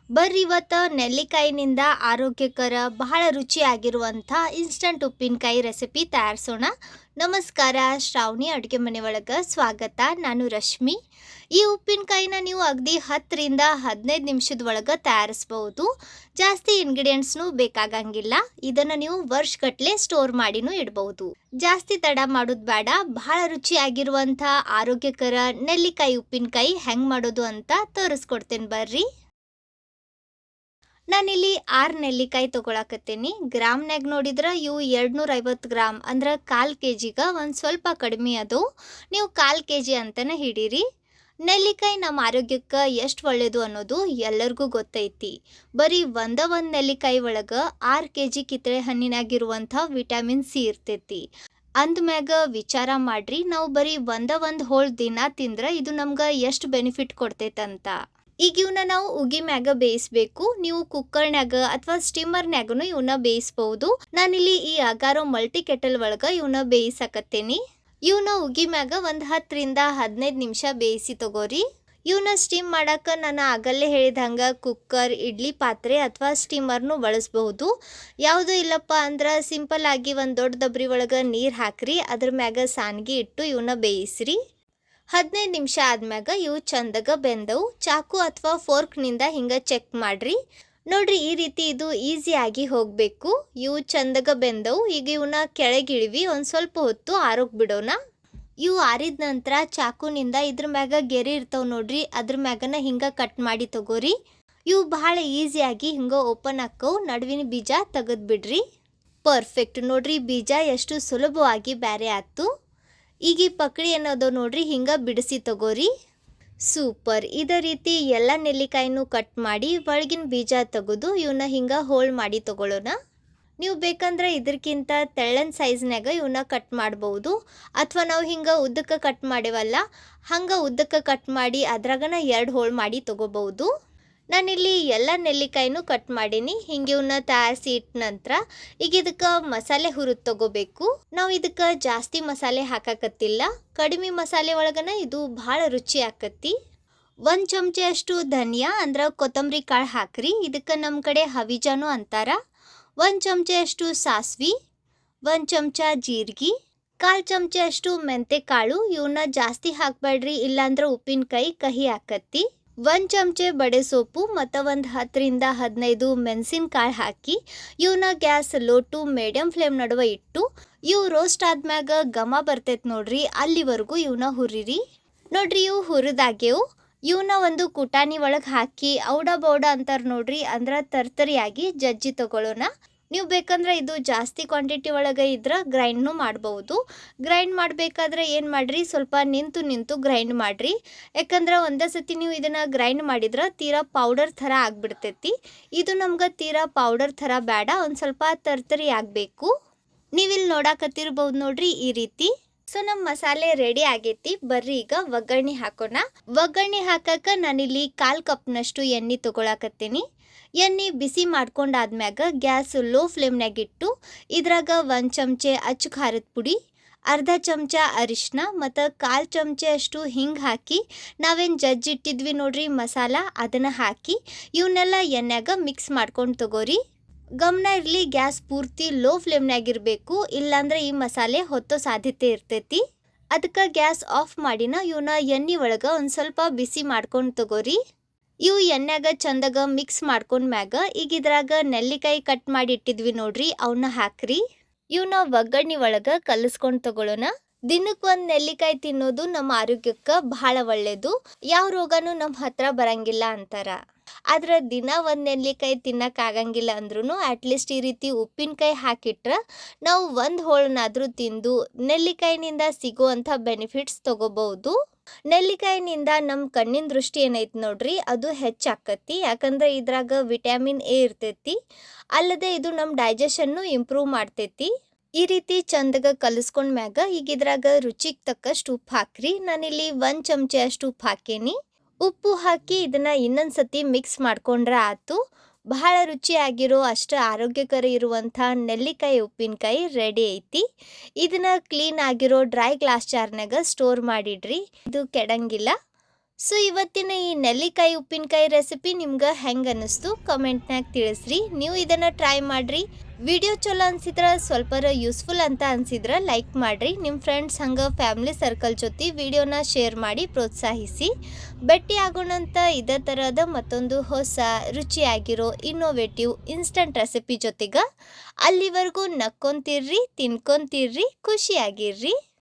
ಬರ್ರಿ ಇವತ್ತು ನೆಲ್ಲಿಕಾಯಿನಿಂದ ಆರೋಗ್ಯಕರ ಬಹಳ ರುಚಿಯಾಗಿರುವಂಥ ಇನ್ಸ್ಟಂಟ್ ಉಪ್ಪಿನಕಾಯಿ ರೆಸಿಪಿ ತಯಾರಿಸೋಣ. ನಮಸ್ಕಾರ, ಶ್ರಾವಣಿ ಅಡುಗೆ ಮನೆ ಒಳಗೆ ಸ್ವಾಗತ. ನಾನು ರಶ್ಮಿ. ಈ ಉಪ್ಪಿನಕಾಯಿನ ನೀವು ಅಗದಿ 10ರಿಂದ 15 ನಿಮಿಷದ ಒಳಗೆ ತಯಾರಿಸ್ಬೋದು. ಜಾಸ್ತಿ ಇಂಗ್ರೀಡಿಯೆಂಟ್ಸ್ನು ಬೇಕಾಗಂಗಿಲ್ಲ. ಇದನ್ನು ನೀವು ವರ್ಷಗಟ್ಟಲೆ ಸ್ಟೋರ್ ಮಾಡಿನೂ ಇಡ್ಬೋದು. ಜಾಸ್ತಿ ತಡ ಮಾಡೋದು ಬೇಡ. ಬಹಳ ರುಚಿಯಾಗಿರುವಂಥ ಆರೋಗ್ಯಕರ ನೆಲ್ಲಿಕಾಯಿ ಉಪ್ಪಿನಕಾಯಿ ಹೆಂಗೆ ಮಾಡೋದು ಅಂತ ತೋರಿಸ್ಕೊಡ್ತೇನೆ ಬರ್ರಿ. ನಾನಿಲ್ಲಿ 6 ನೆಲ್ಲಿಕಾಯಿ ತೊಗೊಳಕತ್ತೀನಿ. ಗ್ರಾಮ್ನಾಗ ನೋಡಿದ್ರೆ ಇವು 250 ಗ್ರಾಮ್ ಅಂದ್ರೆ 1/4 kg ಒಂದು ಸ್ವಲ್ಪ ಕಡಿಮೆ ಅದು. ನೀವು 1/4 kg ಅಂತಲೇ ಹಿಡೀರಿ. ನೆಲ್ಲಿಕಾಯಿ ನಮ್ಮ ಆರೋಗ್ಯಕ್ಕೆ ಎಷ್ಟು ಒಳ್ಳೆಯದು ಅನ್ನೋದು ಎಲ್ಲರಿಗೂ ಗೊತ್ತೈತಿ. ಬರೀ ಒಂದು ನೆಲ್ಲಿಕಾಯಿ ಒಳಗೆ 6 kg ಕಿತ್ತಳೆ ಹಣ್ಣಿನಾಗಿರುವಂಥ ವಿಟಮಿನ್ ಸಿ ಇರ್ತೈತಿ. ಅಂದಮ್ಯಾಗ ವಿಚಾರ ಮಾಡ್ರಿ, ನಾವು ಬರೀ ಒಂದು ಹೋಳು ದಿನ ತಿಂದ್ರೆ ಇದು ನಮ್ಗೆ ಎಷ್ಟು ಬೆನಿಫಿಟ್ ಕೊಡ್ತೈತಂತ. ಈಗ ಇವನ್ನ ನಾವು ಉಗಿ ಮ್ಯಾಗ ಬೇಯಿಸ್ಬೇಕು. ನೀವು ಕುಕ್ಕರ್ನ್ಯಾಗ ಅಥವಾ ಸ್ಟೀಮರ್ನ್ಯಾಗನು ಇವನ್ನ ಬೇಯಿಸ್ಬೋದು. ನಾನಿಲ್ಲಿ ಈ ಅಗಾರೋ ಮಲ್ಟಿ ಕೆಟಲ್ ಒಳಗೆ ಇವನ್ನ ಬೇಯಿಸಕತ್ತೇನಿ. ಇವನ್ನ ಉಗಿ ಮ್ಯಾಗ ಒಂದು 10ರಿಂದ 15 ನಿಮಿಷ ಬೇಯಿಸಿ ತಗೋರಿ. ಇವನ್ನ ಸ್ಟೀಮ್ ಮಾಡಕ್ಕೆ ನಾನು ಆಗಲ್ಲೇ ಹೇಳಿದಂಗೆ ಕುಕ್ಕರ್, ಇಡ್ಲಿ ಪಾತ್ರೆ ಅಥವಾ ಸ್ಟೀಮರ್ನು ಬಳಸ್ಬಹುದು. ಯಾವುದೂ ಇಲ್ಲಪ್ಪ ಅಂದ್ರೆ ಸಿಂಪಲ್ ಆಗಿ ಒಂದು ದೊಡ್ಡ ದಬ್ರಿ ಒಳಗೆ ನೀರು ಹಾಕ್ರಿ. ಅದ್ರ ಮ್ಯಾಗ ಸಾನ್ಗಿ ಇಟ್ಟು ಇವನ್ನ ಬೇಯಿಸ್ರಿ. 15 ನಿಮಿಷ ಆದ್ಮ್ಯಾಗ ಇವು ಚಂದಗ ಬೆಂದವು. ಚಾಕು ಅಥವಾ ಫೋರ್ಕ್ನಿಂದ ಹಿಂಗೆ ಚೆಕ್ ಮಾಡ್ರಿ. ನೋಡ್ರಿ, ಈ ರೀತಿ ಇದು ಈಸಿಯಾಗಿ ಹೋಗಬೇಕು. ಇವು ಚಂದಗ ಬೆಂದವು. ಈಗ ಇವನ್ನ ಕೆಳಗಿಳಿವಿ, ಒಂದು ಸ್ವಲ್ಪ ಹೊತ್ತು ಆರೋಗ್ ಬಿಡೋಣ. ಇವು ಆರಿದ ನಂತರ ಚಾಕುನಿಂದ ಇದ್ರ ಮ್ಯಾಗ ಗೆರೆ ಇರ್ತಾವೆ ನೋಡ್ರಿ, ಅದ್ರ ಮ್ಯಾಗನ ಹಿಂಗೆ ಕಟ್ ಮಾಡಿ ತಗೋರಿ. ಇವು ಬಹಳ ಈಸಿಯಾಗಿ ಹಿಂಗೆ ಓಪನ್ ಹಾಕವು. ನಡುವಿನ ಬೀಜ ತೆಗೆದು ಬಿಡ್ರಿ. ಪರ್ಫೆಕ್ಟ್. ನೋಡ್ರಿ, ಬೀಜ ಎಷ್ಟು ಸುಲಭವಾಗಿ ಬ್ಯಾರೆ ಆಯ್ತು. ಈಗ ಈ ಪಕಡಿ ಅನ್ನೋದು ನೋಡ್ರಿ ಹಿಂಗೆ ಬಿಡಿಸಿ ತಗೋರಿ. ಸೂಪರ್. ಇದೇ ರೀತಿ ಎಲ್ಲ ನೆಲ್ಲಿಕಾಯಿನೂ ಕಟ್ ಮಾಡಿ ಒಳಗಿನ ಬೀಜ ತೆಗೆದು ಇವನ್ನ ಹಿಂಗೆ ಹೋಲ್ ಮಾಡಿ ತಗೊಳ್ಳೋಣ. ನೀವು ಬೇಕಂದ್ರೆ ಇದಕ್ಕಿಂತ ತೆಳ್ಳನ ಸೈಜ್ನಾಗ ಇವನ್ನ ಕಟ್ ಮಾಡ್ಬೋದು. ಅಥವಾ ನಾವು ಹಿಂಗೆ ಉದ್ದಕ್ಕೆ ಕಟ್ ಮಾಡೇವಲ್ಲ, ಹಂಗೆ ಉದ್ದಕ್ಕೆ ಕಟ್ ಮಾಡಿ ಅದ್ರಾಗನ 2 ಹೋಲ್ ಮಾಡಿ ತಗೋಬಹುದು. ನಾನಿಲ್ಲಿ ಎಲ್ಲ ನೆಲ್ಲಿಕಾಯಿನೂ ಕಟ್ ಮಾಡೀನಿ. ಹಿಂಗೆ ಇವನ್ನ ತಯಾರಿಸಿ ಇಟ್ಟ ನಂತರ ಈಗ ಇದಕ್ಕೆ ಮಸಾಲೆ ಹುರಿದು ತಗೋಬೇಕು. ನಾವು ಇದಕ್ಕೆ ಜಾಸ್ತಿ ಮಸಾಲೆ ಹಾಕಕತ್ತಿಲ್ಲ. ಕಡಿಮೆ ಮಸಾಲೆ ಒಳಗನ ಇದು ಭಾಳ ರುಚಿ ಆಕತಿ. 1 ಚಮಚೆ ಅಷ್ಟು ಧನಿಯಾ ಅಂದ್ರೆ ಕೊತ್ತಂಬರಿ ಕಾಳು ಹಾಕ್ರಿ. ಇದಕ್ಕೆ ನಮ್ಮ ಕಡೆ ಹವಿಜಾನು ಅಂತಾರ. 1 ಚಮಚೆ ಅಷ್ಟು ಸಾಸ್ವಿ, 1 ಚಮಚ ಜೀರಿಗೆ, 1/4 ಚಮಚೆ ಅಷ್ಟು ಮೆಂತೆ ಕಾಳು. ಇವನ್ನ ಜಾಸ್ತಿ ಹಾಕಬೇಡ್ರಿ, ಇಲ್ಲಾಂದ್ರೆ ಉಪ್ಪಿನಕಾಯಿ ಕಹಿ ಆಕತಿ. 1 ಚಮಚೆ ಬಡೆ ಸೊಪ್ಪು ಮತ್ತು ಒಂದು 10ರಿಂದ 15 ಮೆಣಸಿನಕಾಳು ಹಾಕಿ ಇವನ್ನ gas low to medium flame ನಡುವೆ ಇಟ್ಟು ಇವು ರೋಸ್ಟ್ ಆದ್ಮ್ಯಾಗ ಘಮ ಬರ್ತೈತೆ ನೋಡ್ರಿ, ಅಲ್ಲಿವರೆಗೂ ಇವನ್ನ ಹುರಿರಿ. ನೋಡ್ರಿ, ಇವು ಹುರಿದಾಗ್ಯವು. ಇವನ್ನ ಒಂದು ಕುಟಾಣಿ ಒಳಗೆ ಹಾಕಿ ಔಡ ಬೌಡ ಅಂತಾರೆ ನೋಡ್ರಿ, ಅಂದ್ರೆ ತರ್ತರಿಯಾಗಿ ಜಜ್ಜಿ ತಗೊಳ್ಳೋಣ. ನೀವು ಬೇಕಂದ್ರೆ ಇದು ಜಾಸ್ತಿ ಕ್ವಾಂಟಿಟಿ ಒಳಗೆ ಇದ್ರೆ ಗ್ರೈಂಡ್ನು ಮಾಡ್ಬೋದು. ಗ್ರೈಂಡ್ ಮಾಡಬೇಕಾದ್ರೆ ಏನು ಮಾಡಿರಿ, ಸ್ವಲ್ಪ ನಿಂತು ಗ್ರೈಂಡ್ ಮಾಡಿರಿ. ಯಾಕಂದ್ರೆ ಒಂದೇ ಸತಿ ನೀವು ಇದನ್ನು ಗ್ರೈಂಡ್ ಮಾಡಿದ್ರೆ ತೀರಾ ಪೌಡರ್ ಥರ ಆಗಿಬಿಡ್ತೈತಿ. ಇದು ನಮ್ಗೆ ತೀರಾ ಪೌಡರ್ ಥರ ಬೇಡ, ಒಂದು ಸ್ವಲ್ಪ ತರ್ತರಿ ಆಗಬೇಕು. ನೀವಿಲ್ಲಿ ನೋಡಾಕತ್ತಿರ್ಬೋದು ನೋಡ್ರಿ, ಈ ರೀತಿ. ಸೊ ನಮ್ಮ ಮಸಾಲೆ ರೆಡಿ ಆಗೈತಿ. ಬರ್ರಿ ಈಗ ಒಗ್ಗರಣೆ ಹಾಕೋಣ. ಒಗ್ಗರಣೆ ಹಾಕಕ್ಕೆ ನಾನಿಲ್ಲಿ 1/4 ಕಪ್ನಷ್ಟು ಎಣ್ಣೆ ತೊಗೊಳಕತ್ತೀನಿ. ಎಣ್ಣೆ ಬಿಸಿ ಮಾಡ್ಕೊಂಡಾದ್ಮ್ಯಾಗ ಗ್ಯಾಸ್ ಲೋ ಫ್ಲೇಮ್ನಾಗ ಇಟ್ಟು ಇದ್ರಾಗ 1 ಚಮಚೆ ಅಚ್ಚು ಖಾರದ ಪುಡಿ, ಅರ್ಧ ಚಮಚ ಅರಿಶಿನ ಮತ್ತು 1/4 ಚಮಚೆ ಅಷ್ಟು ಹಿಂಗೆ ಹಾಕಿ ನಾವೇನು ಜಜ್ಜಿಟ್ಟಿದ್ವಿ ನೋಡ್ರಿ ಮಸಾಲ, ಅದನ್ನು ಹಾಕಿ ಇವನ್ನೆಲ್ಲ ಎಣ್ಣೆಗ ಮಿಕ್ಸ್ ಮಾಡ್ಕೊಂಡು ತಗೋರಿ. ಗಮನ ಇರಲಿ, ಗ್ಯಾಸ್ ಪೂರ್ತಿ ಲೋ ಫ್ಲೇಮ್ನಾಗಿರಬೇಕು, ಇಲ್ಲಾಂದ್ರೆ ಈ ಮಸಾಲೆ ಹೊತ್ತೋ ಸಾಧ್ಯತೆ ಇರ್ತೈತಿ. ಅದಕ್ಕೆ ಗ್ಯಾಸ್ ಆಫ್ ಮಾಡಿನ ಇವನ್ನ ಎಣ್ಣೆ ಒಳಗೆ ಒಂದು ಸ್ವಲ್ಪ ಬಿಸಿ ಮಾಡ್ಕೊಂಡು ತಗೋರಿ. ಇವು ಎಣ್ಣೆಗ ಚಂದಾಗ ಮಿಕ್ಸ್ ಮಾಡ್ಕೊಂಡ್ಮ್ಯಾಗ ಈಗ ಇದ್ರಾಗ ನೆಲ್ಲಿಕಾಯಿ ಕಟ್ ಮಾಡಿ ಇಟ್ಟಿದ್ವಿ ನೋಡ್ರಿ, ಅವನ್ನ ಹಾಕ್ರಿ. ಇವನ್ನ ಒಗ್ಗರಣೆ ಒಳಗೆ ಕಲಿಸ್ಕೊಂಡು ತಗೊಳ್ಳೋಣ. ದಿನಕ್ಕೆ 1 ನೆಲ್ಲಿಕಾಯಿ ತಿನ್ನೋದು ನಮ್ಮ ಆರೋಗ್ಯಕ್ಕೆ ಬಹಳ ಒಳ್ಳೆಯದು. ಯಾವ ರೋಗನೂ ನಮ್ಮ ಹತ್ರ ಬರಂಗಿಲ್ಲ ಅಂತಾರ. ಆದ್ರೆ ದಿನ 1 ನೆಲ್ಲಿಕಾಯಿ ತಿನ್ನಕ್ಕಾಗಂಗಿಲ್ಲ ಅಂದ್ರೂ ಅಟ್ಲೀಸ್ಟ್ ಈ ರೀತಿ ಉಪ್ಪಿನಕಾಯಿ ಹಾಕಿಟ್ರೆ ನಾವು 1 ಹೋಳನ್ನಾದರೂ ತಿಂದು ನೆಲ್ಲಿಕಾಯಿನಿಂದ ಸಿಗುವಂಥ ಬೆನಿಫಿಟ್ಸ್ ತಗೋಬಹುದು. ನೆಲ್ಲಿಕಾಯಿನಿಂದ ನಮ್ಮ ಕಣ್ಣಿನ ದೃಷ್ಟಿ ಏನೈತಿ ನೋಡ್ರಿ, ಅದು ಹೆಚ್ಚಾಕತಿ. ಯಾಕಂದ್ರೆ ಇದ್ರಾಗ ವಿಟಮಿನ್ ಎ ಇರ್ತೈತಿ. ಅಲ್ಲದೆ ಇದು ನಮ್ಮ ಡೈಜೆಷನ್ನು ಇಂಪ್ರೂವ್ ಮಾಡ್ತೈತಿ. ಈ ರೀತಿ ಚಂದಗ ಕಲಿಸ್ಕೊಂಡ್ಮ್ಯಾಗ ಈಗ ಇದ್ರಾಗ ರುಚಿಗೆ ತಕ್ಕಷ್ಟು ಉಪ್ಪು ಹಾಕ್ರಿ. ನಾನಿಲ್ಲಿ 1 ಚಮಚೆ ಅಷ್ಟು ಉಪ್ಪು ಹಾಕೇನಿ. ಉಪ್ಪು ಹಾಕಿ ಇದನ್ನು ಇನ್ನೊಂದು ಸತಿ ಮಿಕ್ಸ್ ಮಾಡ್ಕೊಂಡ್ರೆ ಆಯ್ತು. ಬಹಳ ರುಚಿಯಾಗಿರೋ ಅಷ್ಟು ಆರೋಗ್ಯಕರ ಇರುವಂಥ ನೆಲ್ಲಿಕಾಯಿ ಉಪ್ಪಿನಕಾಯಿ ರೆಡಿ ಐತಿ. ಇದನ್ನು ಕ್ಲೀನ್ ಆಗಿರೋ ಡ್ರೈ ಗ್ಲಾಸ್ ಜಾರ್ನಾಗ ಸ್ಟೋರ್ ಮಾಡಿಡ್ರಿ, ಇದು ಕೆಡಂಗಿಲ್ಲ. ಸೊ ಇವತ್ತಿನ ಈ ನೆಲ್ಲಿಕಾಯಿ ಉಪ್ಪಿನಕಾಯಿ ರೆಸಿಪಿ ನಿಮ್ಗೆ ಹೆಂಗೆ ಅನ್ನಿಸ್ತು ಕಮೆಂಟ್ನಾಗ ತಿಳಿಸ್ರಿ. ನೀವು ಇದನ್ನು ಟ್ರೈ ಮಾಡಿರಿ. ವಿಡಿಯೋ ಚಲೋ ಅನ್ಸಿದ್ರೆ ಸ್ವಲ್ಪರ ಯೂಸ್ಫುಲ್ ಅಂತ ಅನ್ಸಿದ್ರೆ ಲೈಕ್ ಮಾಡಿರಿ. ನಿಮ್ಮ ಫ್ರೆಂಡ್ಸ್ ಹಂಗೆ ಫ್ಯಾಮಿಲಿ ಸರ್ಕಲ್ ಜೊತೆ ವಿಡಿಯೋನ ಶೇರ್ ಮಾಡಿ ಪ್ರೋತ್ಸಾಹಿಸಿ. ಭೇಟಿ ಆಗೋಣಂತ ಇದೇ ಥರದ ಮತ್ತೊಂದು ಹೊಸ ರುಚಿಯಾಗಿರೋ ಇನ್ನೋವೇಟಿವ್ ಇನ್ಸ್ಟಂಟ್ ರೆಸಿಪಿ ಜೊತೆಗೆ. ಅಲ್ಲಿವರೆಗೂ ನಕ್ಕೊಂತಿರ್ರಿ, ತಿನ್ಕೊಂತಿರ್ರಿ, ಖುಷಿಯಾಗಿರ್ರಿ.